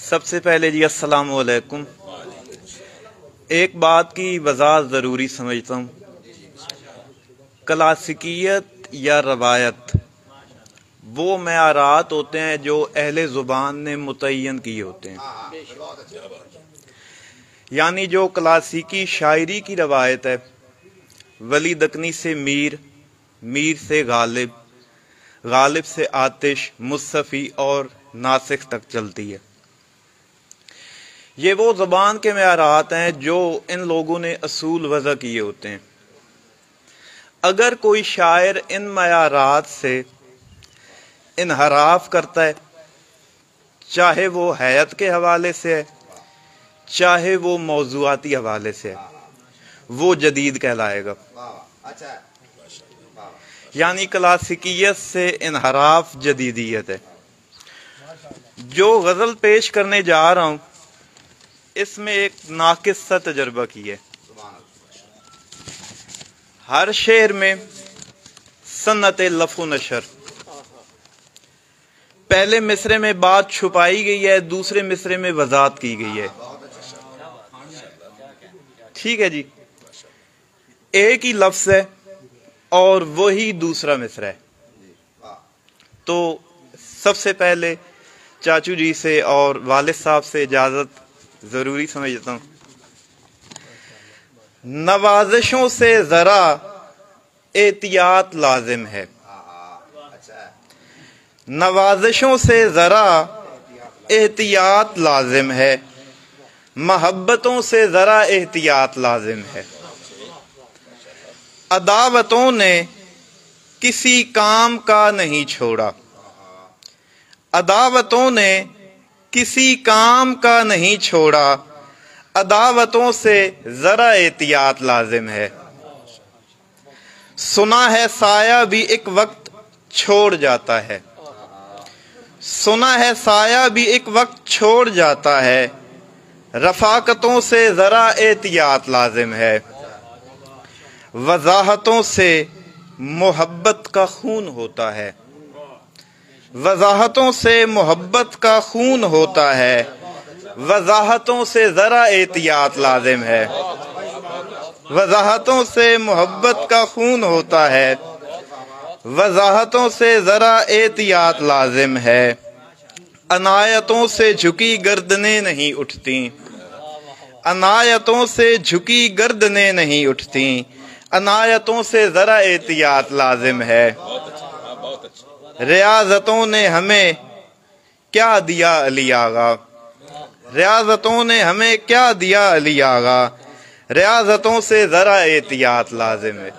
سب سے پہلے جی السلام علیکم۔ ایک بات کی وضاحت ضروری سمجھتا ہوں، کلاسیکیت یا روایت وہ معیارات ہوتے ہیں جو اہل زبان نے متعین کیے ہوتے ہیں۔ یعنی جو کلاسیکی شاعری کی روایت ہے، ولی دکنی سے میر، میر سے غالب، غالب سے آتش، مصطفی اور ناسخ تک چلتی ہے۔ یہ وہ زبان کے معیارات ہیں جو ان لوگوں نے اصول وضع کیے ہوتے ہیں۔ اگر کوئی شاعر ان معیارات سے انحراف کرتا ہے، چاہے وہ حیت کے حوالے سے ہے، چاہے وہ موضوعاتی حوالے سے ہے، وہ جدید کہلائے گا۔ یعنی کلاسیکیت سے انحراف جدیدیت ہے۔ جو غزل پیش کرنے جا رہا ہوں اس میں ایک ناقص سا تجربہ کی ہے۔ ہر شعر میں صنعت لف و نشر، پہلے مصرے میں بات چھپائی گئی ہے، دوسرے مصرے میں وضاحت کی گئی ہے۔ ٹھیک ہے جی، ایک ہی لفظ ہے اور وہی دوسرا مصرع ہے۔ تو سب سے پہلے چاچو جی سے اور والد صاحب سے اجازت ضروری سمجھتا ہوں۔ نوازشوں سے ذرا احتیاط لازم ہے، نوازشوں سے ذرا احتیاط لازم ہے، محبتوں سے ذرا احتیاط لازم ہے۔ عداوتوں نے کسی کام کا نہیں چھوڑا، عداوتوں نے کسی کام کا نہیں چھوڑا، عداوتوں سے ذرا احتیاط لازم ہے۔ سنا ہے سایہ بھی ایک وقت چھوڑ جاتا ہے، سنا ہے سایہ بھی ایک وقت چھوڑ جاتا ہے، رفاقتوں سے ذرا احتیاط لازم ہے۔ وضاحتوں سے محبت کا خون ہوتا ہے، وضاحتوں سے محبت کا خون ہوتا ہے، وضاحتوں سے ذرا احتیاط لازم ہے۔ وضاحتوں سے محبت کا خون ہوتا ہے، وضاحتوں سے ذرا احتیاط لازم ہے۔ عنایتوں سے جھکی گردنیں نہیں اٹھتی، عنایتوں سے جھکی گردنیں نہیں اٹھتی، عنایتوں سے ذرا احتیاط لازم ہے۔ ریاضتوں نے ہمیں کیا دیا علی آغا، ریاضتوں نے ہمیں کیا دیا علی آغا، ریاضتوں سے ذرا احتیاط لازم ہے۔